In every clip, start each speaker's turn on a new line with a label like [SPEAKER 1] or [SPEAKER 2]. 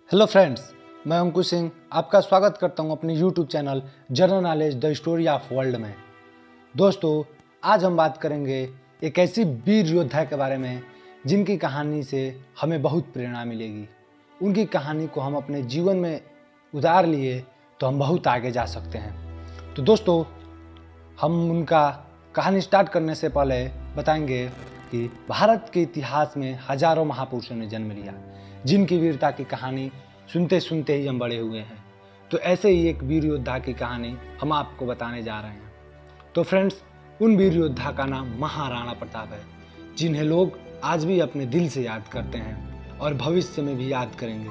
[SPEAKER 1] Hello friends, मैं अंकुश सिंह आपका स्वागत करता हूं अपने YouTube channel general knowledge the story of world में। दोस्तों, आज हम बात करेंगे एक ऐसी वीर योद्धा के बारे में जिनकी कहानी से हमें बहुत प्रेरणा मिलेगी। उनकी कहानी को हम अपने जीवन में उतार लिए तो हम बहुत आगे जा सकते हैं। तो दोस्तों, हम उनका कहानी स्टार्ट करने से पहले बताएंगे कि भारत के इतिहास में हजारों महापुरुषों ने जन्म लिया, जिनकी वीरता की कहानी सुनते सुनते ही हम बड़े हुए हैं। तो ऐसे ही एक वीर योद्धा की कहानी हम आपको बताने जा रहे हैं। तो फ्रेंड्स, उन वीर योद्धा का नाम महाराणा प्रताप है, जिन्हें लोग आज भी अपने दिल से याद करते हैं और भविष्य में भी याद करेंगे।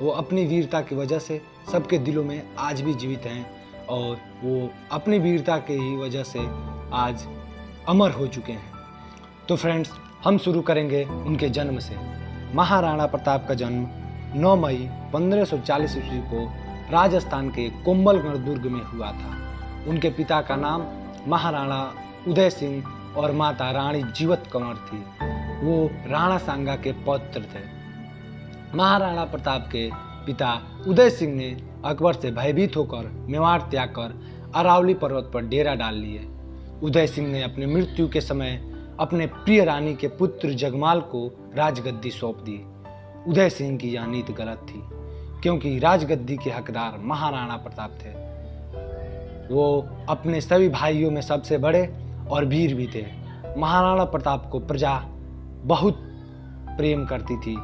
[SPEAKER 1] वो अपनी वीरता की वजह से सबके दिलों में आज भी जीवित हैं और वो अपनी वीरता के ही वजह से आज अमर हो चुके हैं। तो फ्रेंड्स, हम शुरू करेंगे उनके जन्म से। महाराणा प्रताप का जन्म 9 मई 1540 ईस्वी को राजस्थान के कोंबलगढ़ दुर्ग में हुआ था। उनके पिता का नाम महाराणा उदय सिंह और माता रानी जीवत कंवर थी। वो राणा सांगा के पौत्र थे। महाराणा प्रताप के पिता उदय सिंह ने अकबर से भयभीत होकर मेवाड़ त्याग कर अरावली पर्वत पर डेरा डाल लिए। उदय सिंह ने अपनी मृत्यु के समय अपने प्रिय रानी के पुत्र जगमाल को राजगद्दी सौंप दी। उदय सिंह की यह नीति गलत थी, क्योंकि राजगद्दी के हकदार महाराणा प्रताप थे। वो अपने सभी भाइयों में सबसे बड़े और वीर भी थे। महाराणा प्रताप को प्रजा बहुत प्रेम करती थी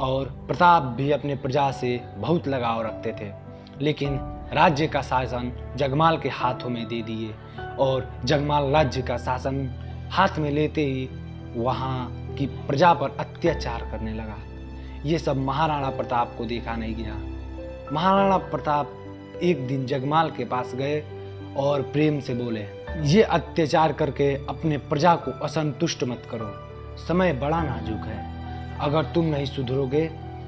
[SPEAKER 1] और प्रताप भी अपने प्रजा से बहुत लगाव रखते थे। लेकिन राज्य का शासन जगमाल के हाथों में दे दिए और जगमाल राज्य का शासन हाथ में लेते ही वहाँ की प्रजा पर अत्याचार करने लगा। ये सब महाराणा प्रताप को देखा नहीं गया। महाराणा प्रताप एक दिन जगमाल के पास गए और प्रेम से बोले, ये अत्याचार करके अपने प्रजा को असंतुष्ट मत करो। समय बड़ा नाजुक है। अगर तुम नहीं सुधरोगे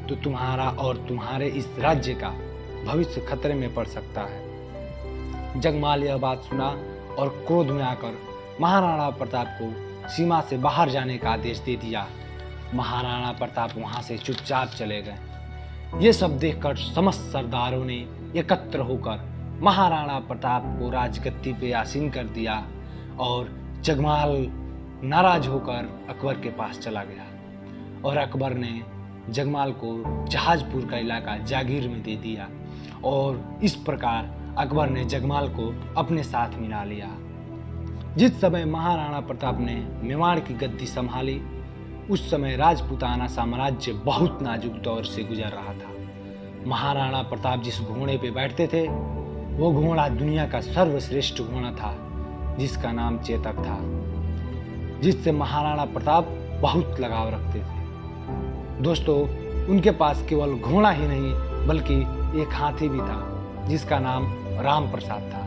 [SPEAKER 1] तो तुम्हारा और तुम्हारे इस राज्य का भविष्य खतरे में पड़ सकता है। जगमाल यह बात सुना और क्रोध में आकर महाराणा प्रताप को सीमा से बाहर जाने का आदेश दे दिया। महाराणा प्रताप वहां से चुपचाप चले गए। ये सब देखकर समस्त सरदारों ने एकत्र होकर महाराणा प्रताप को राजगद्दी पे आसीन कर दिया और जगमाल नाराज होकर अकबर के पास चला गया और अकबर ने जगमाल को जहाजपुर का इलाका जागीर में दे दिया और इस प्रकार अकबर ने जगमाल को अपने साथ मिला लिया। जिस समय महाराणा प्रताप ने मेवाड़ की गद्दी संभाली, उस समय राजपूताना साम्राज्य बहुत नाजुक दौर से गुजर रहा था। महाराणा प्रताप जिस घोड़े पे बैठते थे, वो घोड़ा दुनिया का सर्वश्रेष्ठ घोड़ा था, जिसका नाम चेतक था, जिससे महाराणा प्रताप बहुत लगाव रखते थे। दोस्तों, उनके पास केवल घोड़ा ही नहीं बल्कि एक हाथी भी था, जिसका नाम राम प्रसाद था।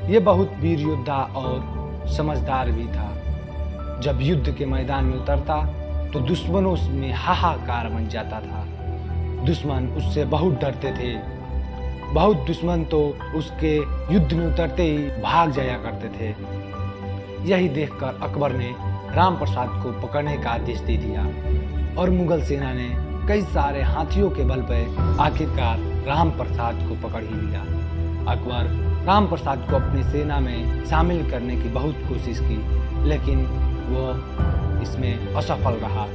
[SPEAKER 1] ये बहुत वीर योद्धा और समझदार भी था। जब युद्ध के मैदान में उतरता तो दुश्मनों में हाहाकार मच जाता था। दुश्मन उससे बहुत डरते थे। बहुत दुश्मन तो उसके युद्ध में उतरते ही भाग जाया करते थे। यही देखकर अकबर ने राम प्रसाद को पकड़ने का आदेश दे दिया और मुगल सेना ने कई सारे हाथियों के बल पर आखिरकार राम प्रसाद को पकड़ ही लिया। अकबर राम प्रसाद को अपनी सेना में शामिल करने की बहुत कोशिश की, लेकिन वो इसमें असफल रहा।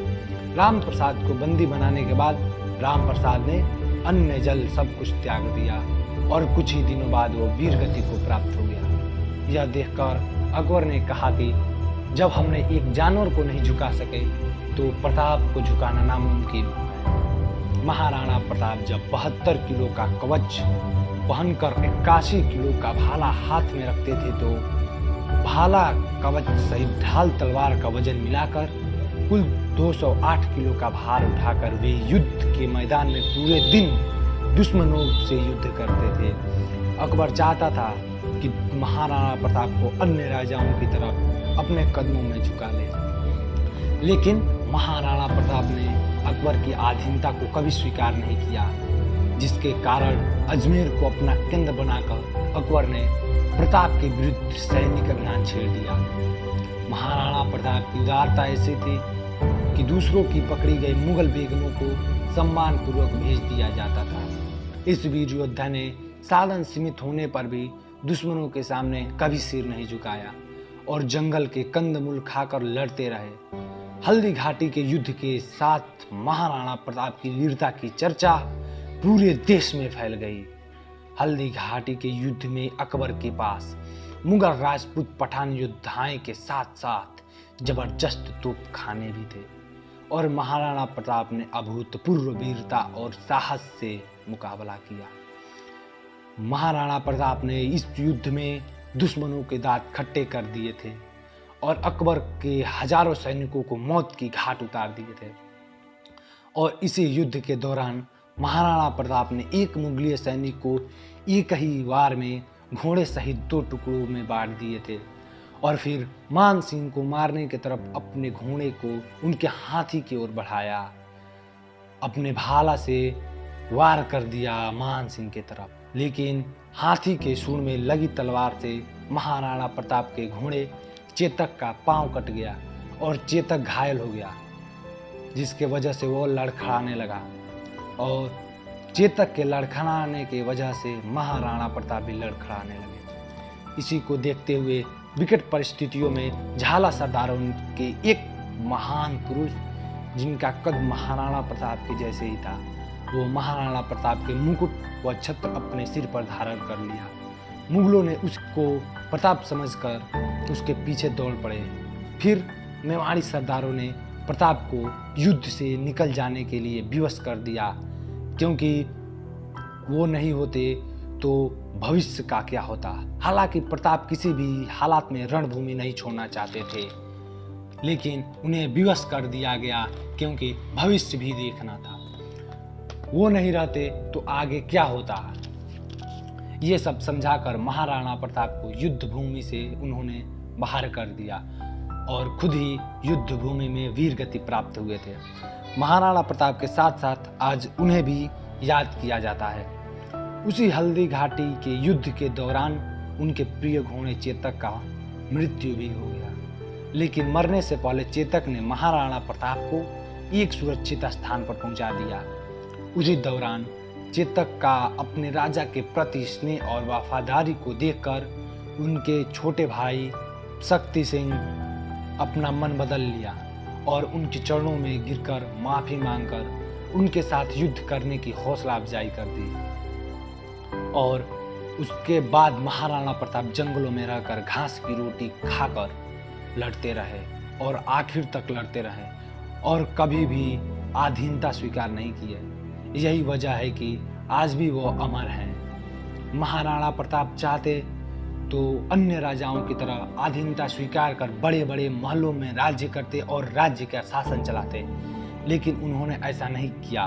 [SPEAKER 1] राम प्रसाद को बंदी बनाने के बाद राम प्रसाद ने अन्न जल सब कुछ त्याग दिया और कुछ ही दिनों बाद वो वीर गति को प्राप्त हो गया। यह देखकर अकबर ने कहा कि जब हमने एक जानवर को नहीं झुका सके तो प्रताप को झुकाना नामुमकिन है। महाराणा प्रताप जब 72 किलो का कवच पहनकर 81 किलो का भाला हाथ में रखते थे, तो भाला, कवच सहित ढाल तलवार का वजन मिलाकर कुल 208 किलो का भार उठाकर वे युद्ध के मैदान में पूरे दिन दुश्मनों से युद्ध करते थे। अकबर चाहता था कि महाराणा प्रताप को अन्य राजाओं की तरह अपने कदमों में झुका ले, लेकिन महाराणा प्रताप ने अकबर की अधीनता को कभी स्वीकार नहीं किया, जिसके कारण अजमेर को अपना केंद्र बनाकर अकबर ने प्रताप के विरुद्ध सैनिक अभियान छेड़ दिया। महाराणा प्रताप की उदारता ऐसी थी कि दूसरों की पकड़ी गई मुगल बेगमों को सम्मान पूर्वक भेज दिया जाता था। इस वीर योद्धा ने साधन सीमित होने पर भी दुश्मनों के सामने कभी सिर नहीं झुकाया और जंगल के कंदमूल खाकर लड़ते रहे। हल्दी घाटी के युद्ध के साथ महाराणा प्रताप की वीरता की चर्चा पूरे देश में फैल गई। हल्दी घाटी के युद्ध में अकबर के पास मुगल राजपूत पठान योद्धाएं के साथ साथ जबरदस्त तोपखाने भी थे और महाराणा प्रताप ने अभूतपूर्व वीरता और साहस से मुकाबला किया। महाराणा प्रताप ने इस युद्ध में दुश्मनों के दांत खट्टे कर दिए थे और अकबर के हजारों सैनिकों को मौत की घाट उतार दिए थे। और इसी युद्ध के दौरान महाराणा प्रताप ने एक मुगलिय सैनिक को एक ही वार में घोड़े सहित 2 टुकड़ों में बांट दिए थे और फिर मान सिंह को मारने की तरफ अपने घोड़े को उनके हाथी की ओर बढ़ाया। अपने भाला से वार कर दिया मान सिंह की तरफ, लेकिन हाथी के सूंड में लगी तलवार से महाराणा प्रताप के घोड़े चेतक का पांव कट गया और चेतक घायल हो गया, जिसके वजह से वो लड़खड़ाने लगा और चेतक के लड़खड़ाने की वजह से महाराणा प्रताप भी लड़खड़ाने लगे। इसी को देखते हुए विकट परिस्थितियों में झाला सरदारों के एक महान पुरुष जिनका कद महाराणा प्रताप के जैसे ही था, वो महाराणा प्रताप के मुकुट व छत्र अपने सिर पर धारण कर लिया। मुगलों ने उसको प्रताप समझकर उसके पीछे दौड़ पड़े। फिर मेवाड़ी सरदारों ने प्रताप को युद्ध से निकल जाने के लिए विवश कर दिया, क्योंकि वो नहीं होते तो भविष्य का क्या होता। हालांकि प्रताप किसी भी हालात में रणभूमि नहीं छोड़ना चाहते थे, लेकिन उन्हें विवश कर दिया गया क्योंकि भविष्य भी देखना था। वो नहीं रहते तो आगे क्या होता। ये सब समझाकर महाराणा प्रताप को युद्ध भूमि से उन्होंने बाहर कर दिया और खुद ही युद्ध भूमि में वीर गति प्राप्त हुए थे। महाराणा प्रताप के साथ साथ आज उन्हें भी याद किया जाता है। उसी हल्दी घाटी के युद्ध के दौरान उनके प्रिय घोड़े चेतक का मृत्यु भी हो गया, लेकिन मरने से पहले चेतक ने महाराणा प्रताप को एक सुरक्षित स्थान पर पहुंचा दिया। उसी दौरान चेतक का अपने राजा के प्रति स्नेह और वफादारी को देखकर उनके छोटे भाई शक्ति सिंह अपना मन बदल लिया और उनके चरणों में गिरकर माफी मांगकर उनके साथ युद्ध करने की हौसला अफजाई कर दी। और उसके बाद महाराणा प्रताप जंगलों में रहकर घास की रोटी खाकर लड़ते रहे और आखिर तक लड़ते रहे और कभी भी अधीनता स्वीकार नहीं किए। यही वजह है कि आज भी वो अमर हैं। महाराणा प्रताप चाहते तो अन्य राजाओं की तरह अधीनता स्वीकार कर बड़े बड़े महलों में राज्य करते और राज्य का शासन चलाते, लेकिन उन्होंने ऐसा नहीं किया।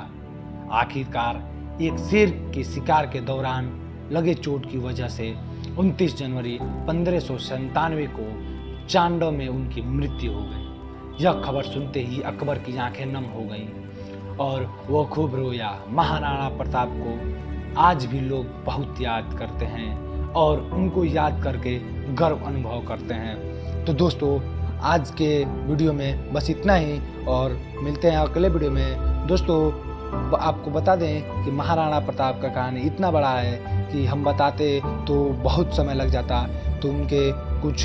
[SPEAKER 1] आखिरकार एक शेर के शिकार के दौरान लगे चोट की वजह से 29 जनवरी 1597 को चांडव में उनकी मृत्यु हो गई। यह खबर सुनते ही अकबर की आंखें नम हो गईं और वो खूब रोया। महाराणा प्रताप को आज भी लोग बहुत याद करते हैं और उनको याद करके गर्व अनुभव करते हैं। तो दोस्तों, आज के वीडियो में बस इतना ही और मिलते हैं अगले वीडियो में। दोस्तों, आपको बता दें कि महाराणा प्रताप का कहानी इतना बड़ा है कि हम बताते तो बहुत समय लग जाता, तो उनके कुछ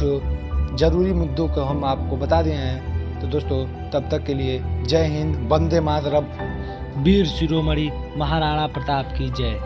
[SPEAKER 1] ज़रूरी मुद्दों को हम आपको बता दिए हैं। तो दोस्तों, तब तक के लिए जय हिंद, वंदे मातरम, वीर शिरोमणि महाराणा प्रताप की जय।